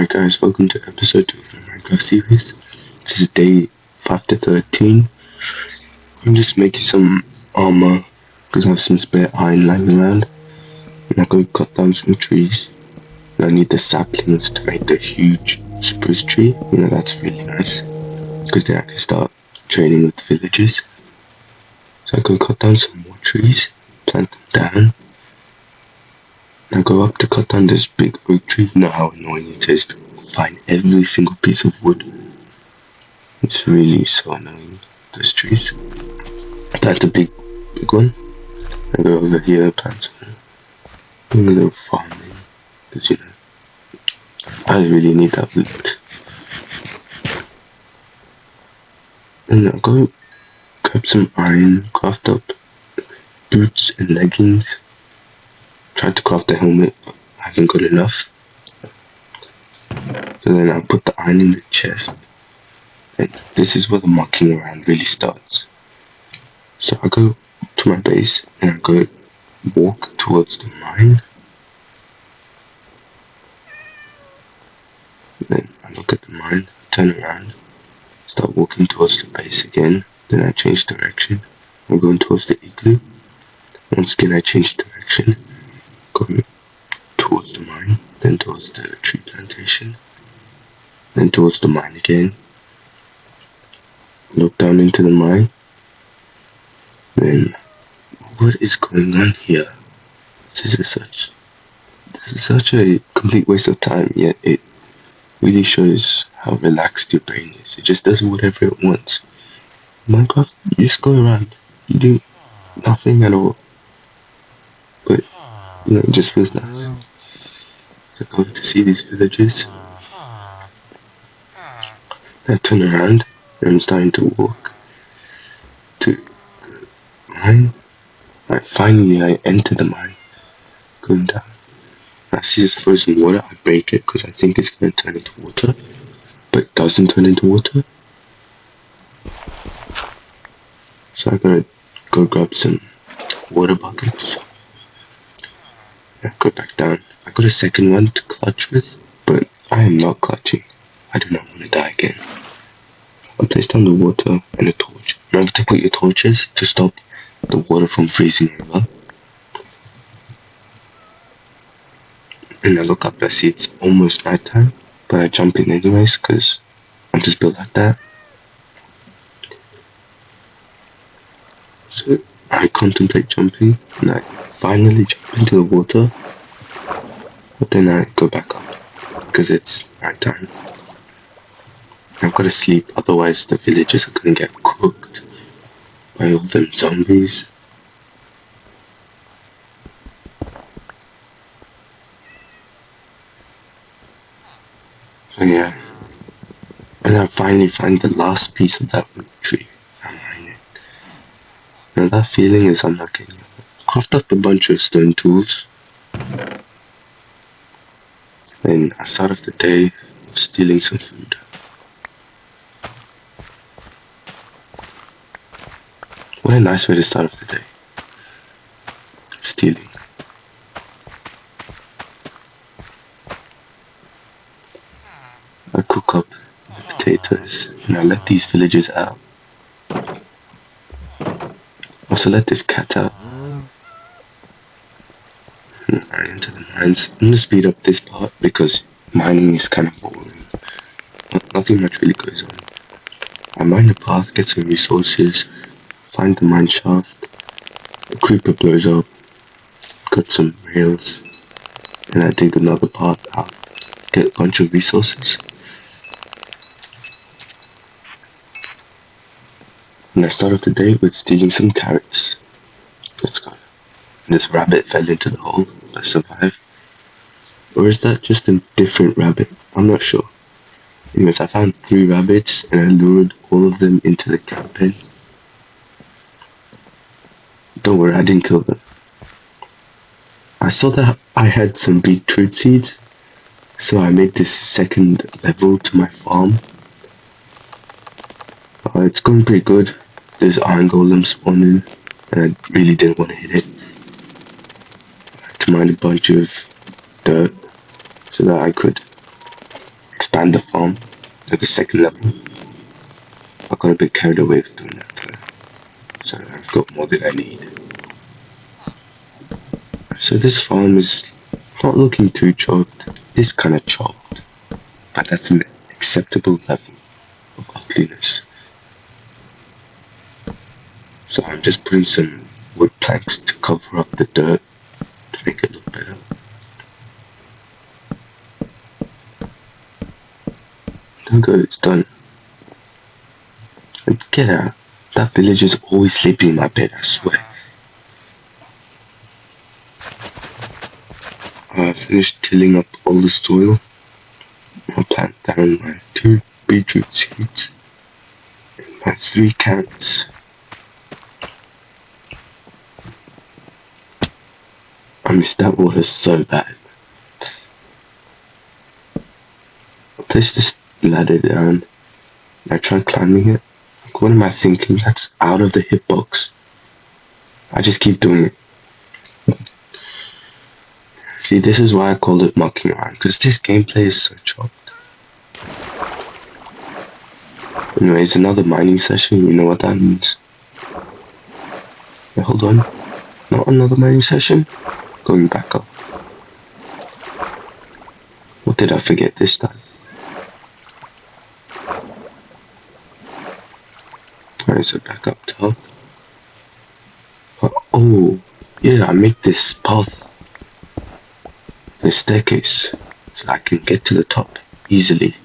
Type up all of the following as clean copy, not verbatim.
Alright guys, welcome to episode 2 of the Minecraft series. This is day 5 to 13. I'm just making some armor because I have some spare iron lying around. And I'm going to cut down some trees. And I need the saplings to make the huge spruce tree. That's really nice because then I can start training with villagers. So I go cut down some more trees, plant them down. I go up to cut down this big oak tree. You know how annoying it is to find every single piece of wood. It's really so annoying, those trees. I plant a big one. I go over here, plant some, doing a little farming, because I really need that wood. And I go grab some iron, craft up boots and leggings. Tried to craft a helmet, but I haven't got enough. So then I put the iron in the chest, and this is where the mucking around really starts. So I go to my base and I go walk towards the mine. Then I look at the mine, turn around, start walking towards the base again. Then I change direction. I'm going towards the igloo. Once again I change direction, going towards the mine, then towards the tree plantation, then towards the mine again. Look down into the mine. Then what is going on here? This is such a complete waste of time, yet it really shows how relaxed your brain is. It just does whatever it wants. Minecraft, you just go around, you do nothing at all, but it just feels nice. So I go to see these villagers. I turn around and I'm starting to walk to the mine. Finally I enter the mine, going down. I see this frozen water. I break it because I think it's going to turn into water, but it doesn't turn into water. So I gotta go grab some water buckets. I go back down. I got a second one to clutch with, but I am not clutching. I do not want to die again. I place down the water and a torch. Remember to put your torches to stop the water from freezing over. And I look up, I see it's almost night time, but I jump in anyways because I'm just built like that. So I contemplate jumping, and I finally jump into the water, but then I go back up because it's night time. I've got to sleep, otherwise the villagers are going to get cooked by all them zombies. So yeah, and I finally find the last piece of that wood tree. I mine it. Now that feeling is unlocking. Craft up a bunch of stone tools. Then I start off the day stealing some food. What a nice way to start off the day. Stealing. I cook up the potatoes and I let these villagers out. Also let this cat out. And I enter the mines. I'm gonna speed up this part because mining is kind of boring. Nothing much really goes on. I mine a path, get some resources, find the mineshaft, a creeper blows up, got some rails, and I dig another path out, get a bunch of resources. And I start off the day with stealing some carrots. Let's go. And this rabbit fell into the hole, but I survived. Or is that just a different rabbit? I'm not sure. Anyways, I found 3 rabbits and I lured all of them into the cat pen. Don't worry, I didn't kill them. I saw that I had some beetroot seeds, so I made this second level to my farm. It's going pretty good. There's iron golems spawning, and I really didn't want to hit it. I had to mine a bunch of dirt so that I could expand the farm at the second level. I got a bit carried away with doing that though. So I've got more than I need. So this farm is not looking too chopped. It's kinda chopped, but that's an acceptable level of ugliness. So I'm just putting some wood planks to cover up the dirt to make it look better. Okay, it's done. And get out. That villager's always sleeping in my bed, I swear. I finished tilling up all the soil. I plant down my 2 beetroot seeds and my 3 carrots. I miss that water so bad. I placed this ladder down and I tried climbing it. Like, what am I thinking? That's out of the hitbox. I just keep doing it. See, this is why I called it mucking around, because this gameplay is so chopped. Anyways, another mining session, you know what that means. Yeah, hold on. Not another mining session? Going back up. What did I forget this time? Alright, so back up top. Oh, yeah, I make this path, this staircase, so I can get to the top easily.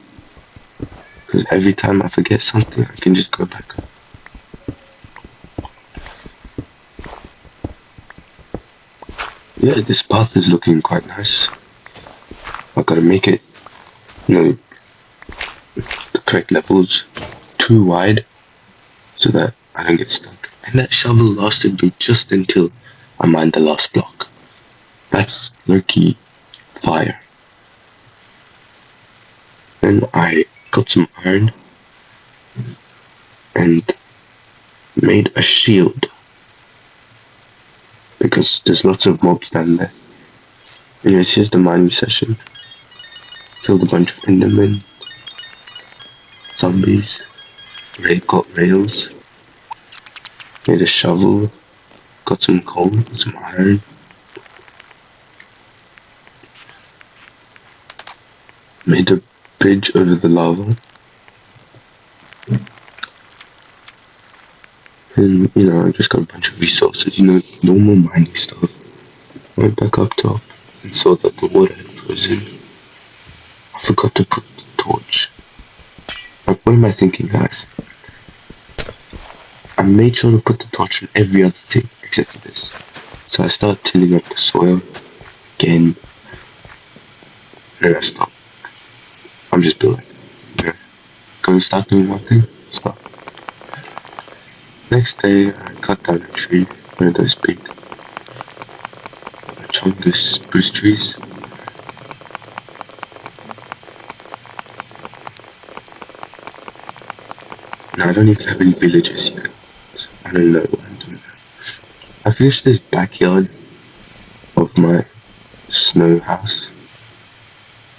Because every time I forget something, I can just go back up. Yeah, this path is looking quite nice. I gotta make it, the correct levels, too wide, so that I don't get stuck. And that shovel lasted me just until I mined the last block. That's low-key fire. Then I got some iron and made a shield, because there's lots of mobs down there. Anyways, here's the mining session. Killed a bunch of endermen, zombies, got rails, made a shovel, got some coal, some iron, made a bridge over the lava, and I just got a bunch of resources, normal mining stuff. Went back up top and saw that the water had frozen. I forgot to put the torch. Like, what am I thinking, guys? I made sure to put the torch on every other thing except for this. So I start tilling up the soil again. Then I stop. I'm just building. Can we start doing one thing? Stop. Next day, I cut down a tree, one of those big chungus spruce trees. Now I don't even have any villagers yet, so I don't know what I'm doing now. I finished this backyard of my snow house,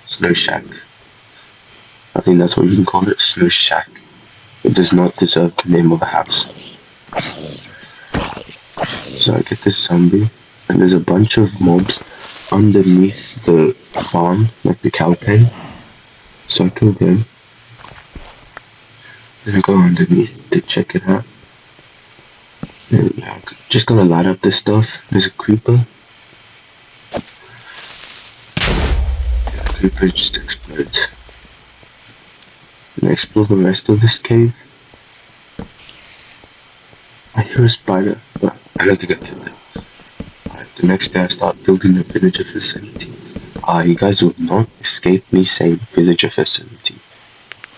snow shack. I think that's what you can call it, snow shack. It does not deserve the name of a house. So I get this zombie, and there's a bunch of mobs underneath the farm, like the cow pen. So I kill them. Then I go underneath to check it out. And yeah, I'm just gonna light up this stuff. There's a creeper. Yeah, the creeper just explodes. And I explore the rest of this cave. I hear a spider, but I don't think I killed it. Alright, the next day I start building the villager facility. You guys will not escape me saying villager facility,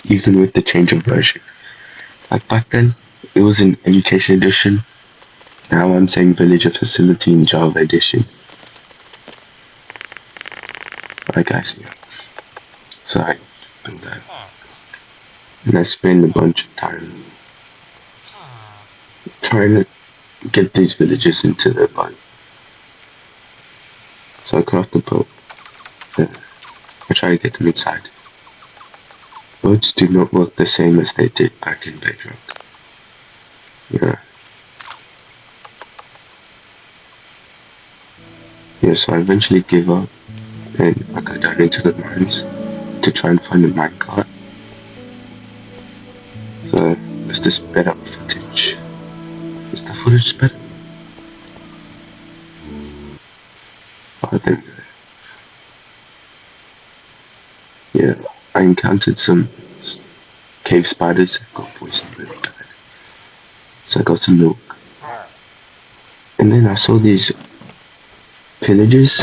even with the change of version. Like back then, it was in Education Edition. Now I'm saying villager facility in Java Edition. Alright guys, yeah. So I build that. And I spend a bunch of time trying to get these villagers into their boat. So I craft the boat. I try to get them inside. Boats do not work the same as they did back in Bedrock. Yeah. Yeah, so I eventually gave up and I go down into the mines to try and find a minecart. So let's just sped up footage. Is the footage sped up? I think. Yeah, I encountered some cave spiders that got poisoned really bad. So I got some milk. And then I saw these pillagers.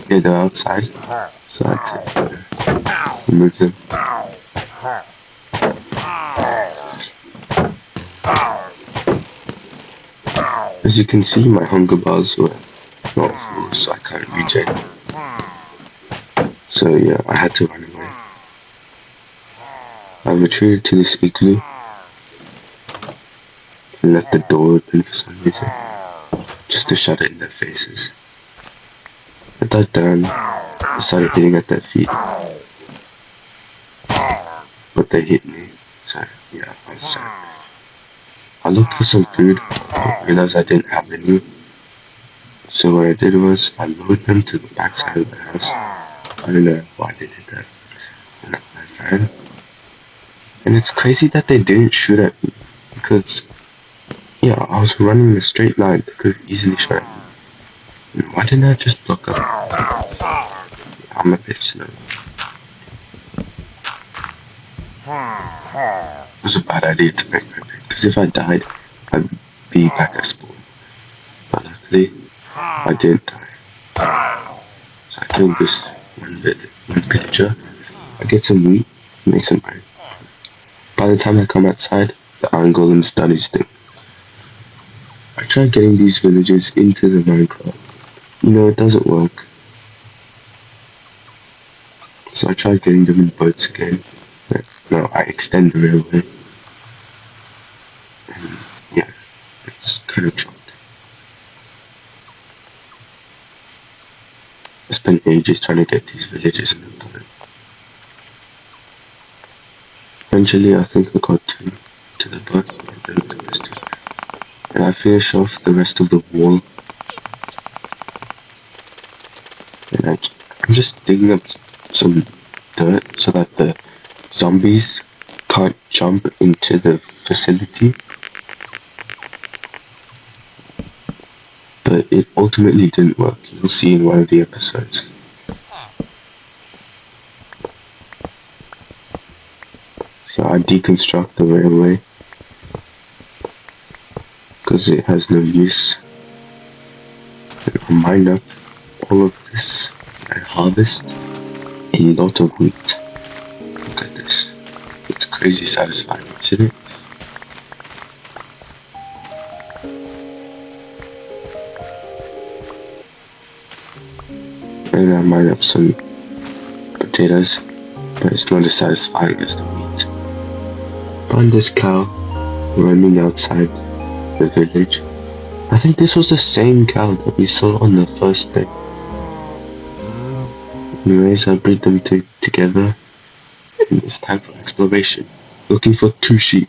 Yeah, they're outside. So I had to remove them. As you can see, my hunger bars were not full, so I can't regen. So yeah, I had to run away. I retreated to this igloo and left the door open for some reason, just to shut it in their faces. I dug down, started hitting at their feet, but they hit me, so yeah, I was sad. I looked for some food, but realized I didn't have any. So what I did was I lured them to the back side of the house. I don't know why they did that. And I ran. And it's crazy that they didn't shoot at me, because yeah, I was running in a straight line. They could have easily shot at me. And why didn't I just block up? I'm a bit slow. It was a bad idea to make my bed, because if I died, I'd be back at spawn. But luckily, I didn't die. So I killed this one villager. I get some meat, make some bread. By the time I come outside, the iron golem's done his thing. I tried getting these villagers into the minecart. You know, it doesn't work. So I tried getting them in boats again. But no, I extend the railway. And yeah, it's kind of dropped. I spent ages trying to get these villagers in the boat. Eventually, I think I got two to the boat. And I finish off the rest of the wall. And I'm just digging up some dirt so that the zombies can't jump into the facility. But it ultimately didn't work. You'll see in one of the episodes. So I deconstruct the railway because it has no use. And I mine up all of this. I harvest a lot of wheat. Look at this. It's crazy satisfying, isn't it? And I mine up some potatoes, but it's not as satisfying as the wheat. Find this cow roaming outside the village. I think this was the same cow that we saw on the first day. Anyways, I breed them together, and it's time for exploration. Looking for 2 sheep.